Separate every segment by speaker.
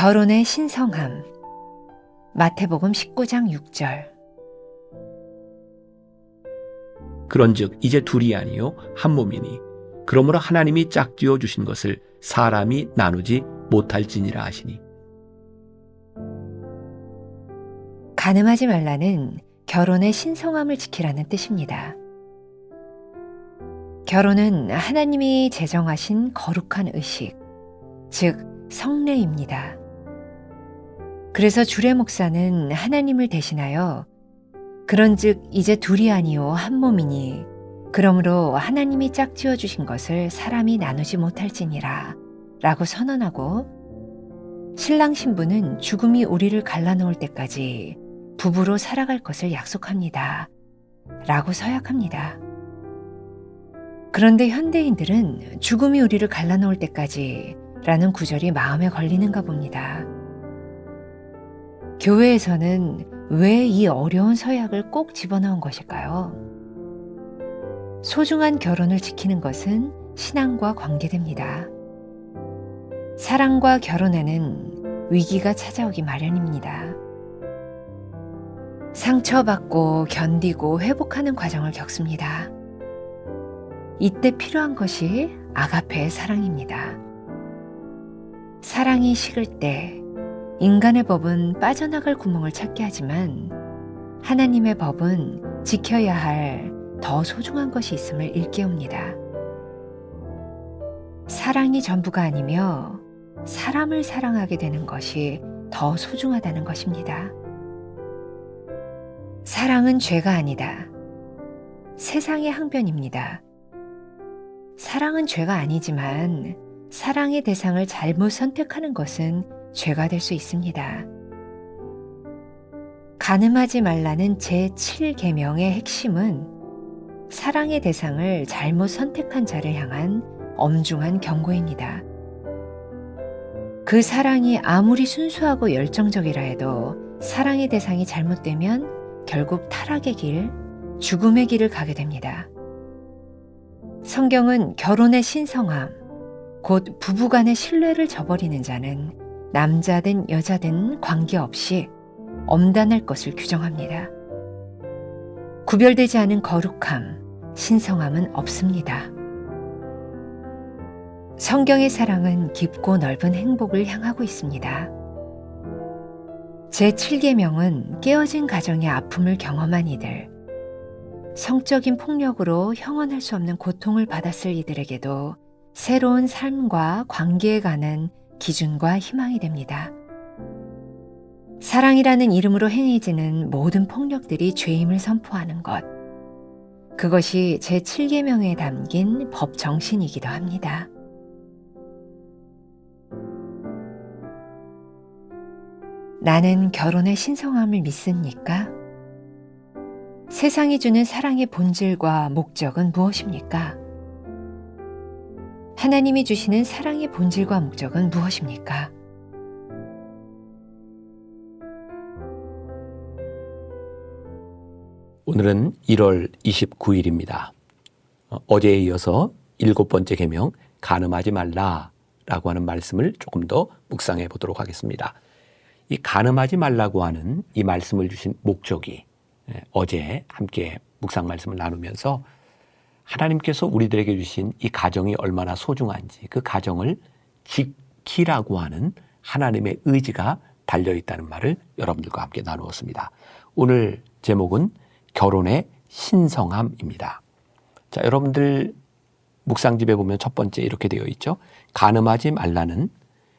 Speaker 1: 결혼의 신성함. 마태복음 19장 6절.
Speaker 2: 그런즉 이제 둘이 아니요 한 몸이니 그러므로 하나님이 짝지어 주신 것을 사람이 나누지 못할지니라 하시니.
Speaker 1: 간음하지 말라는 결혼의 신성함을 지키라는 뜻입니다. 결혼은 하나님이 제정하신 거룩한 의식, 즉 성례입니다. 그래서 주례 목사는 하나님을 대신하여 그런즉 이제 둘이 아니요 한 몸이니 그러므로 하나님이 짝지어 주신 것을 사람이 나누지 못할지니라 라고 선언하고, 신랑 신부는 죽음이 우리를 갈라놓을 때까지 부부로 살아갈 것을 약속합니다 라고 서약합니다. 그런데 현대인들은 죽음이 우리를 갈라놓을 때까지 라는 구절이 마음에 걸리는가 봅니다. 교회에서는 왜 이 어려운 서약을 꼭 집어넣은 것일까요? 소중한 결혼을 지키는 것은 신앙과 관계됩니다. 사랑과 결혼에는 위기가 찾아오기 마련입니다. 상처받고 견디고 회복하는 과정을 겪습니다. 이때 필요한 것이 아가페의 사랑입니다. 사랑이 식을 때 인간의 법은 빠져나갈 구멍을 찾게 하지만 하나님의 법은 지켜야 할 더 소중한 것이 있음을 일깨웁니다. 사랑이 전부가 아니며 사람을 사랑하게 되는 것이 더 소중하다는 것입니다. 사랑은 죄가 아니다. 세상의 항변입니다. 사랑은 죄가 아니지만 사랑의 대상을 잘못 선택하는 것은 죄가 될 수 있습니다. 간음하지 말라는 제7계명의 핵심은 사랑의 대상을 잘못 선택한 자를 향한 엄중한 경고입니다. 그 사랑이 아무리 순수하고 열정적이라 해도 사랑의 대상이 잘못되면 결국 타락의 길, 죽음의 길을 가게 됩니다. 성경은 결혼의 신성함, 곧 부부간의 신뢰를 저버리는 자는 남자든 여자든 관계없이 엄단할 것을 규정합니다. 구별되지 않은 거룩함, 신성함은 없습니다. 성경의 사랑은 깊고 넓은 행복을 향하고 있습니다. 제7계명은 깨어진 가정의 아픔을 경험한 이들, 성적인 폭력으로 형언할 수 없는 고통을 받았을 이들에게도 새로운 삶과 관계에 관한 기준과 희망이 됩니다. 사랑이라는 이름으로 행해지는 모든 폭력들이 죄임을 선포하는 것, 그것이 제7계명에 담긴 법 정신이기도 합니다. 나는 결혼의 신성함을 믿습니까? 세상이 주는 사랑의 본질과 목적은 무엇입니까? 하나님이 주시는 사랑의 본질과 목적은 무엇입니까?
Speaker 2: 오늘은 1월 29일입니다. 어제에 이어서 7번째 계명 간음하지 말라라고 하는 말씀을 조금 더 묵상해 보도록 하겠습니다. 이 간음하지 말라고 하는 이 말씀을 주신 목적이 어제 함께 묵상 말씀을 나누면서 하나님께서 우리들에게 주신 이 가정이 얼마나 소중한지, 그 가정을 지키라고 하는 하나님의 의지가 달려있다는 말을 여러분들과 함께 나누었습니다. 오늘 제목은 결혼의 신성함입니다. 자, 여러분들 묵상집에 보면 첫 번째 이렇게 되어 있죠. 간음하지 말라는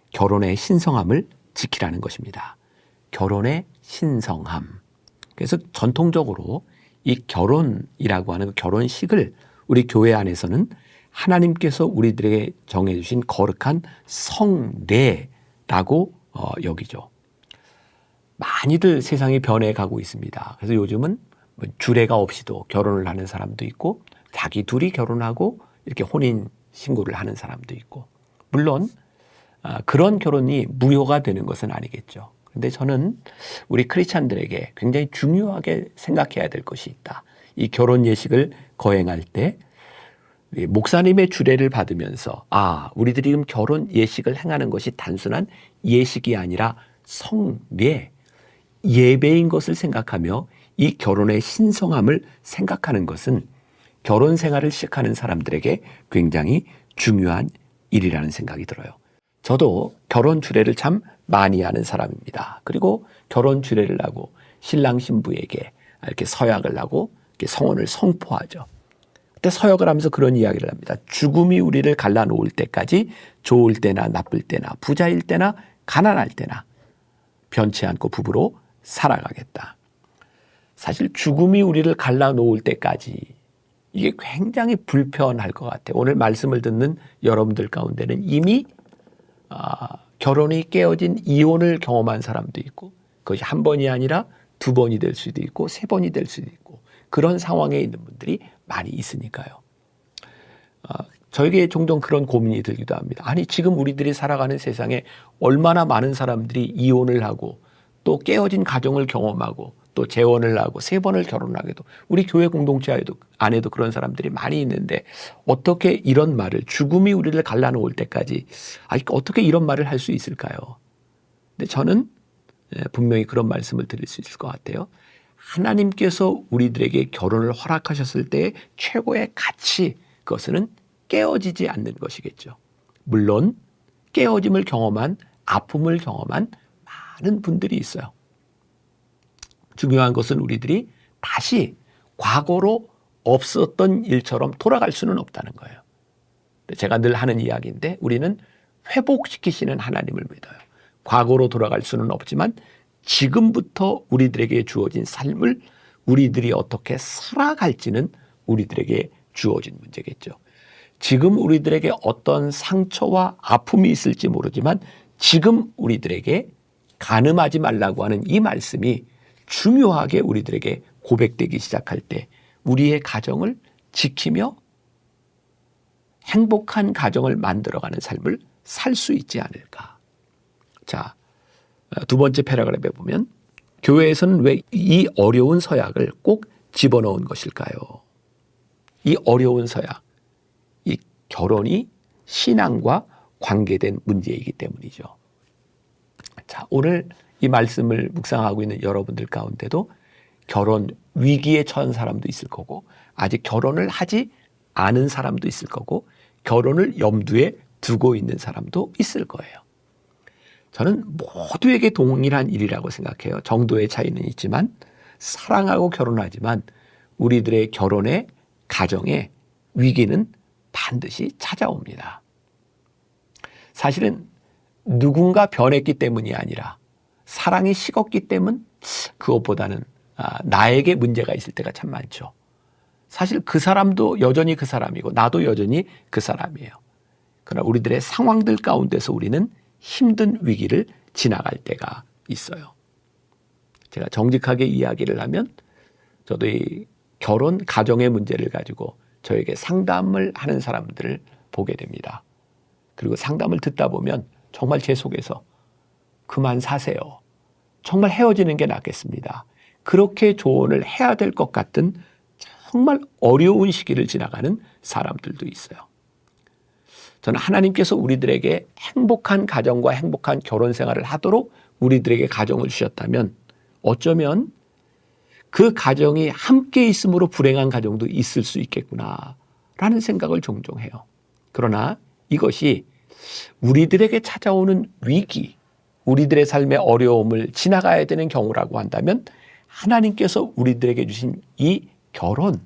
Speaker 2: 결혼의 신성함을 지키라는 것입니다. 결혼의 신성함. 그래서 전통적으로 이 결혼이라고 하는 그 결혼식을 우리 교회 안에서는 하나님께서 우리들에게 정해주신 거룩한 성례라고 여기죠. 많이들 세상이 변해가고 있습니다. 그래서 요즘은 주례가 없이도 결혼을 하는 사람도 있고, 자기 둘이 결혼하고 이렇게 혼인 신고를 하는 사람도 있고, 물론 그런 결혼이 무효가 되는 것은 아니겠죠. 그런데 저는 우리 크리스찬들에게 굉장히 중요하게 생각해야 될 것이 있다. 이 결혼 예식을 거행할 때 목사님의 주례를 받으면서 우리들이 지금 결혼 예식을 행하는 것이 단순한 예식이 아니라 성례, 예배인 것을 생각하며 이 결혼의 신성함을 생각하는 것은 결혼 생활을 시작하는 사람들에게 굉장히 중요한 일이라는 생각이 들어요. 저도 결혼 주례를 참 많이 하는 사람입니다. 그리고 결혼 주례를 하고 신랑 신부에게 이렇게 서약을 하고 이렇게 성혼을 선포하죠. 그때 서약을 하면서 그런 이야기를 합니다. 죽음이 우리를 갈라놓을 때까지 좋을 때나 나쁠 때나 부자일 때나 가난할 때나 변치 않고 부부로 살아가겠다. 사실 죽음이 우리를 갈라놓을 때까지 이게 굉장히 불편할 것 같아요. 오늘 말씀을 듣는 여러분들 가운데는 이미 결혼이 깨어진 이혼을 경험한 사람도 있고 그것이 한 번이 아니라 두 번이 될 수도 있고 세 번이 될 수도 있고 그런 상황에 있는 분들이 많이 있으니까요. 저에게 종종 그런 고민이 들기도 합니다. 아니 지금 우리들이 살아가는 세상에 얼마나 많은 사람들이 이혼을 하고 또 깨어진 가정을 경험하고 또 재혼을 하고 세 번을 결혼하게도 우리 교회 공동체 안에도 그런 사람들이 많이 있는데 어떻게 이런 말을 죽음이 우리를 갈라놓을 때까지 어떻게 이런 말을 할 수 있을까요? 근데 저는 분명히 그런 말씀을 드릴 수 있을 것 같아요. 하나님께서 우리들에게 결혼을 허락하셨을 때의 최고의 가치 그것은 깨어지지 않는 것이겠죠. 물론 깨어짐을 경험한 아픔을 경험한 많은 분들이 있어요. 중요한 것은 우리들이 다시 과거로 없었던 일처럼 돌아갈 수는 없다는 거예요. 제가 늘 하는 이야기인데 우리는 회복시키시는 하나님을 믿어요. 과거로 돌아갈 수는 없지만 지금부터 우리들에게 주어진 삶을 우리들이 어떻게 살아갈지는 우리들에게 주어진 문제겠죠. 지금 우리들에게 어떤 상처와 아픔이 있을지 모르지만 지금 우리들에게 간음하지 말라고 하는 이 말씀이 중요하게 우리들에게 고백되기 시작할 때 우리의 가정을 지키며 행복한 가정을 만들어가는 삶을 살 수 있지 않을까. 자, 두 번째 패러그래프에 보면 교회에서는 왜 이 어려운 서약을 꼭 집어넣은 것일까요? 이 어려운 서약, 이 결혼이 신앙과 관계된 문제이기 때문이죠. 자, 오늘 이 말씀을 묵상하고 있는 여러분들 가운데도 결혼 위기에 처한 사람도 있을 거고 아직 결혼을 하지 않은 사람도 있을 거고 결혼을 염두에 두고 있는 사람도 있을 거예요. 저는 모두에게 동일한 일이라고 생각해요. 정도의 차이는 있지만 사랑하고 결혼하지만 우리들의 결혼의 가정의 위기는 반드시 찾아옵니다. 사실은 누군가 변했기 때문이 아니라 사랑이 식었기 때문 그것보다는 나에게 문제가 있을 때가 참 많죠. 사실 그 사람도 여전히 그 사람이고 나도 여전히 그 사람이에요. 그러나 우리들의 상황들 가운데서 우리는 힘든 위기를 지나갈 때가 있어요. 제가 정직하게 이야기를 하면 저도 이 결혼 가정의 문제를 가지고 저에게 상담을 하는 사람들을 보게 됩니다. 그리고 상담을 듣다 보면 정말 제 속에서 그만 사세요. 정말 헤어지는 게 낫겠습니다. 그렇게 조언을 해야 될 것 같은 정말 어려운 시기를 지나가는 사람들도 있어요. 저는 하나님께서 우리들에게 행복한 가정과 행복한 결혼 생활을 하도록 우리들에게 가정을 주셨다면 어쩌면 그 가정이 함께 있음으로 불행한 가정도 있을 수 있겠구나라는 생각을 종종 해요. 그러나 이것이 우리들에게 찾아오는 위기, 우리들의 삶의 어려움을 지나가야 되는 경우라고 한다면 하나님께서 우리들에게 주신 이 결혼,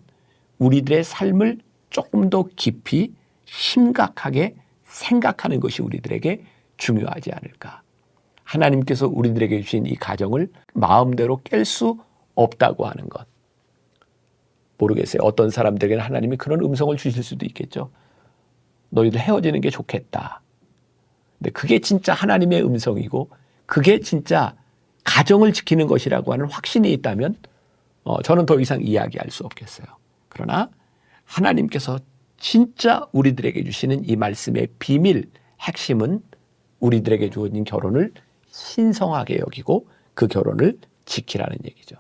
Speaker 2: 우리들의 삶을 조금 더 깊이 심각하게 생각하는 것이 우리들에게 중요하지 않을까. 하나님께서 우리들에게 주신 이 가정을 마음대로 깰 수 없다고 하는 것. 모르겠어요. 어떤 사람들에게는 하나님이 그런 음성을 주실 수도 있겠죠. 너희들 헤어지는 게 좋겠다. 근데 그게 진짜 하나님의 음성이고 그게 진짜 가정을 지키는 것이라고 하는 확신이 있다면 저는 더 이상 이야기할 수 없겠어요. 그러나 하나님께서 진짜 우리들에게 주시는 이 말씀의 비밀, 핵심은 우리들에게 주어진 결혼을 신성하게 여기고 그 결혼을 지키라는 얘기죠.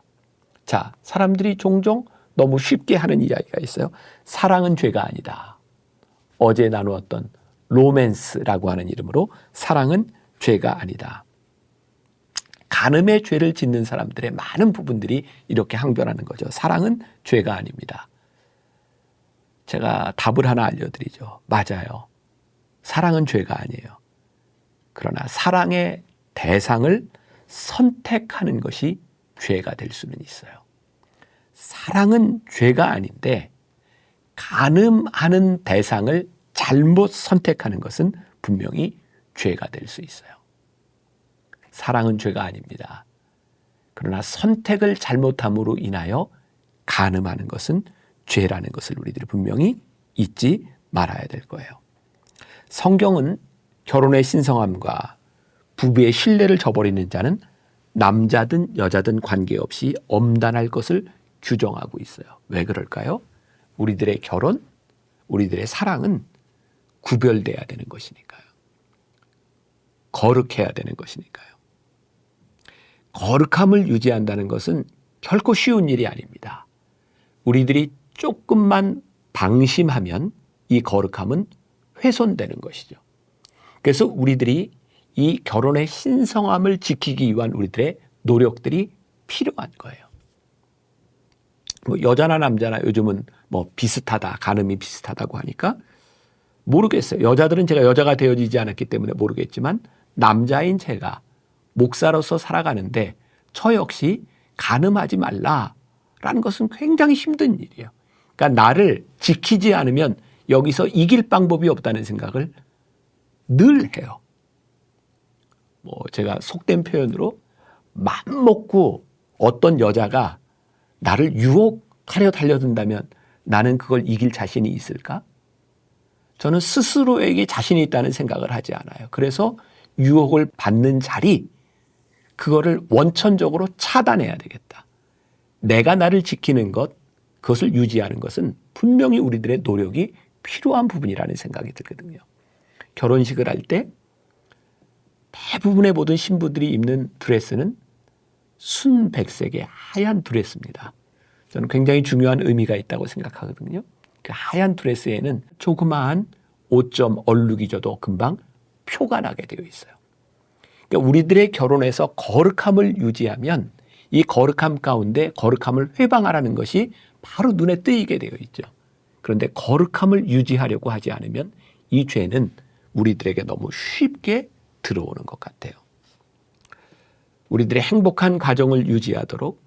Speaker 2: 자, 사람들이 종종 너무 쉽게 하는 이야기가 있어요. 사랑은 죄가 아니다. 어제 나누었던 로맨스라고 하는 이름으로 사랑은 죄가 아니다. 간음의 죄를 짓는 사람들의 많은 부분들이 이렇게 항변하는 거죠. 사랑은 죄가 아닙니다. 제가 답을 하나 알려드리죠. 맞아요. 사랑은 죄가 아니에요. 그러나 사랑의 대상을 선택하는 것이 죄가 될 수는 있어요. 사랑은 죄가 아닌데 간음하는 대상을 잘못 선택하는 것은 분명히 죄가 될 수 있어요. 사랑은 죄가 아닙니다. 그러나 선택을 잘못함으로 인하여 간음하는 것은 죄라는 것을 우리들이 분명히 잊지 말아야 될 거예요. 성경은 결혼의 신성함과 부부의 신뢰를 저버리는 자는 남자든 여자든 관계없이 엄단할 것을 규정하고 있어요. 왜 그럴까요? 우리들의 결혼, 우리들의 사랑은 구별돼야 되는 것이니까요. 거룩해야 되는 것이니까요. 거룩함을 유지한다는 것은 결코 쉬운 일이 아닙니다. 우리들이 조금만 방심하면 이 거룩함은 훼손되는 것이죠. 그래서 우리들이 이 결혼의 신성함을 지키기 위한 우리들의 노력들이 필요한 거예요. 여자나 남자나 요즘은 비슷하다, 간음이 비슷하다고 하니까 모르겠어요. 여자들은 제가 여자가 되어지지 않았기 때문에 모르겠지만 남자인 제가 목사로서 살아가는데 저 역시 간음하지 말라라는 것은 굉장히 힘든 일이에요. 그러니까 나를 지키지 않으면 여기서 이길 방법이 없다는 생각을 늘 해요. 제가 속된 표현으로 맘 먹고 어떤 여자가 나를 유혹하려 달려든다면 나는 그걸 이길 자신이 있을까? 저는 스스로에게 자신이 있다는 생각을 하지 않아요. 그래서 유혹을 받는 자리, 그거를 원천적으로 차단해야 되겠다. 내가 나를 지키는 것, 그것을 유지하는 것은 분명히 우리들의 노력이 필요한 부분이라는 생각이 들거든요. 결혼식을 할 때 대부분의 모든 신부들이 입는 드레스는 순백색의 하얀 드레스입니다. 저는 굉장히 중요한 의미가 있다고 생각하거든요. 그 하얀 드레스에는 조그마한 5점 얼룩이 져도 금방 표가 나게 되어 있어요. 그러니까 우리들의 결혼에서 거룩함을 유지하면 이 거룩함 가운데 거룩함을 회방하라는 것이 바로 눈에 띄게 되어 있죠. 그런데 거룩함을 유지하려고 하지 않으면 이 죄는 우리들에게 너무 쉽게 들어오는 것 같아요. 우리들의 행복한 가정을 유지하도록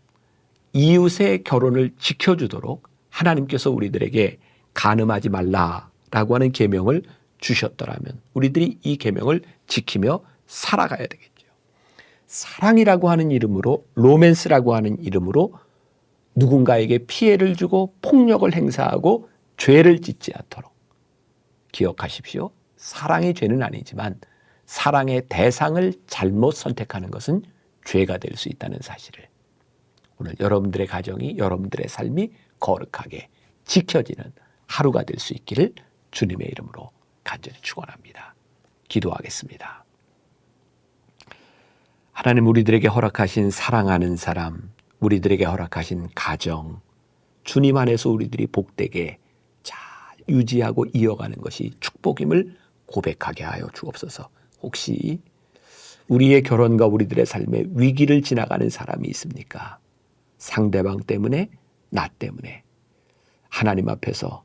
Speaker 2: 이웃의 결혼을 지켜주도록 하나님께서 우리들에게 간음하지 말라라고 하는 계명을 주셨더라면 우리들이 이 계명을 지키며 살아가야 되겠죠. 사랑이라고 하는 이름으로, 로맨스라고 하는 이름으로 누군가에게 피해를 주고 폭력을 행사하고 죄를 짓지 않도록 기억하십시오. 사랑이 죄는 아니지만 사랑의 대상을 잘못 선택하는 것은 죄가 될 수 있다는 사실을 오늘 여러분들의 가정이, 여러분들의 삶이 거룩하게 지켜지는 하루가 될 수 있기를 주님의 이름으로 간절히 축원합니다. 기도하겠습니다. 하나님, 우리들에게 허락하신 사랑하는 사람, 우리들에게 허락하신 가정, 주님 안에서 우리들이 복되게 잘 유지하고 이어가는 것이 축복임을 고백하게 하여 주옵소서. 혹시 우리의 결혼과 우리들의 삶에 위기를 지나가는 사람이 있습니까? 상대방 때문에, 나 때문에 하나님 앞에서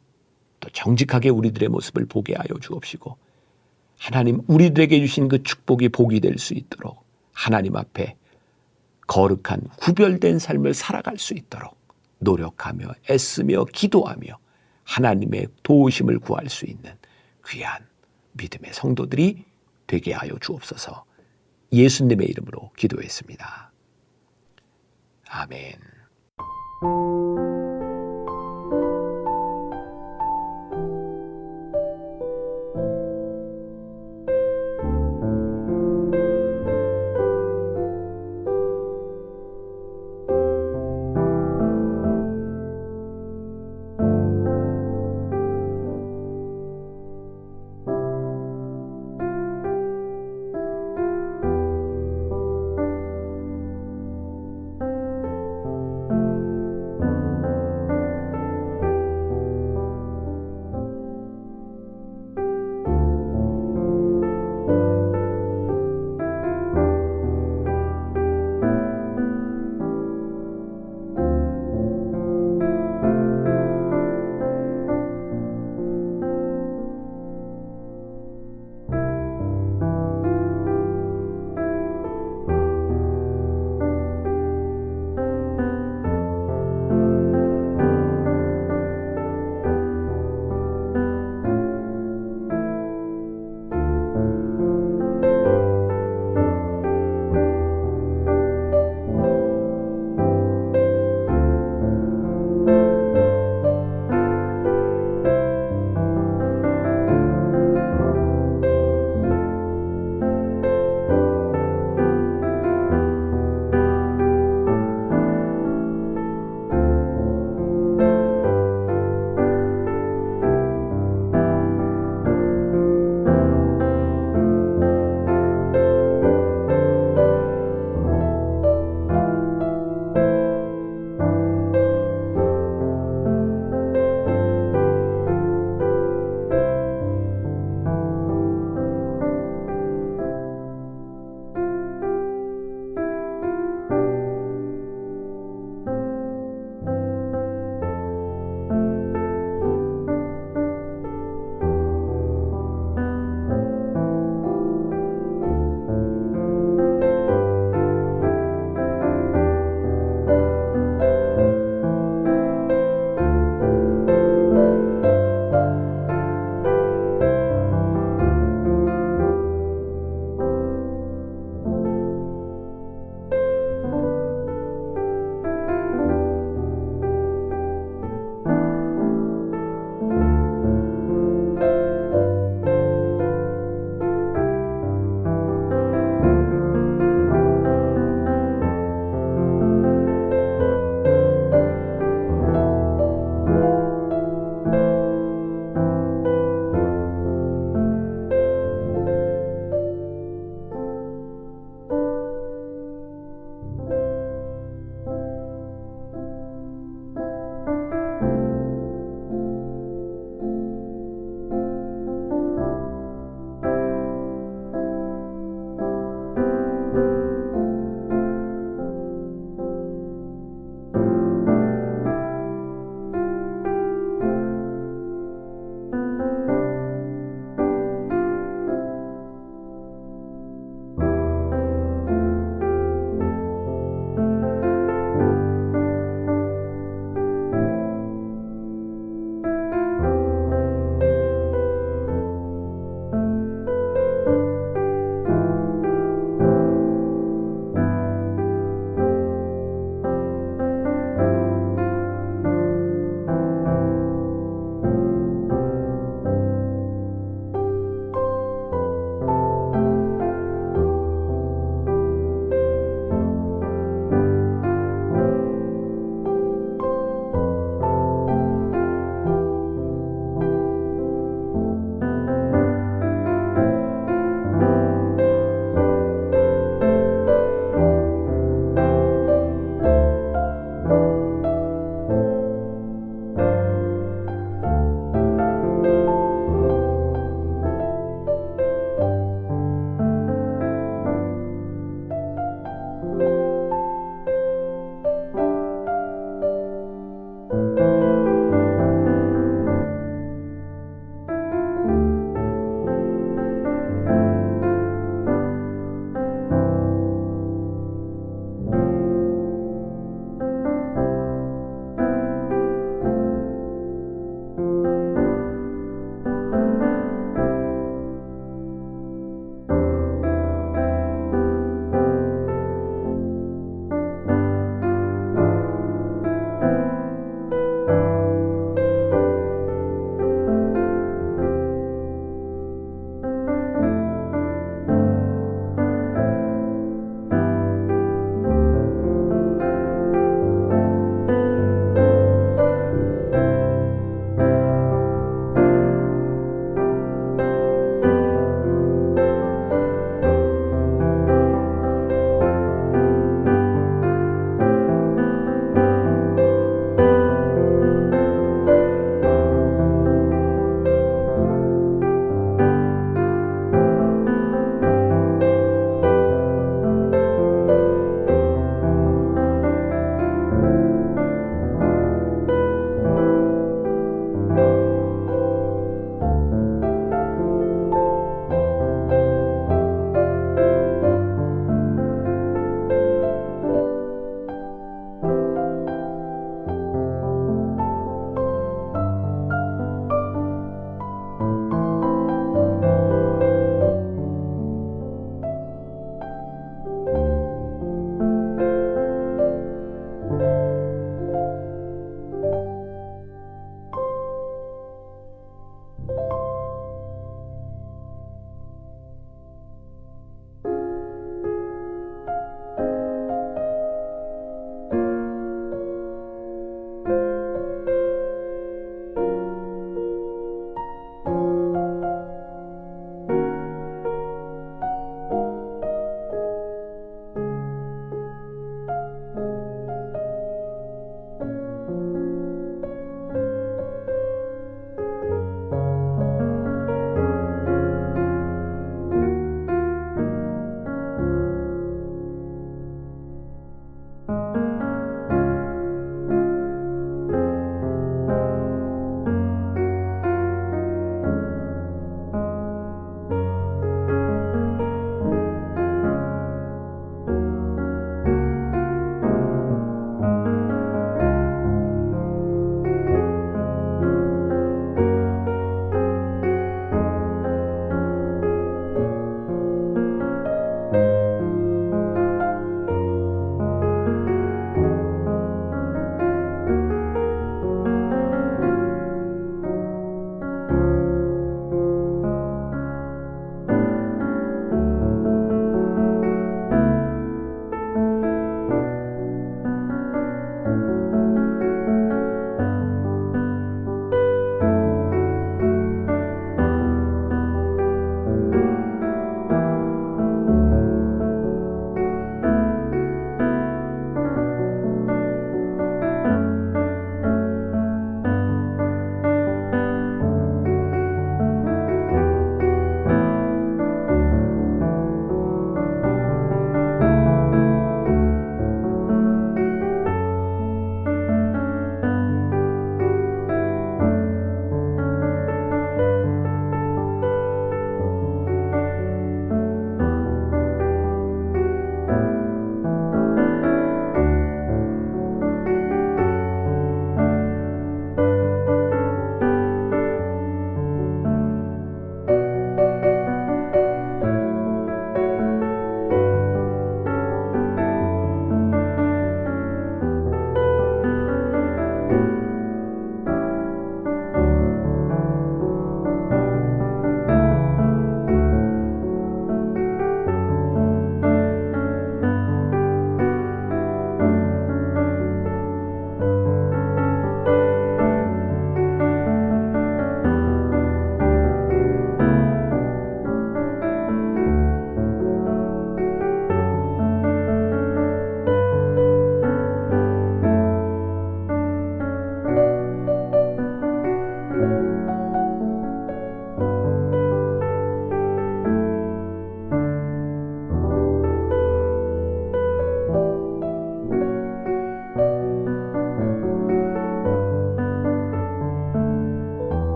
Speaker 2: 또 정직하게 우리들의 모습을 보게 하여 주옵시고, 하나님 우리들에게 주신 그 축복이 복이 될 수 있도록 하나님 앞에 거룩한 구별된 삶을 살아갈 수 있도록 노력하며 애쓰며 기도하며 하나님의 도우심을 구할 수 있는 귀한 믿음의 성도들이 되게 하여 주옵소서. 예수님의 이름으로 기도했습니다. 아멘.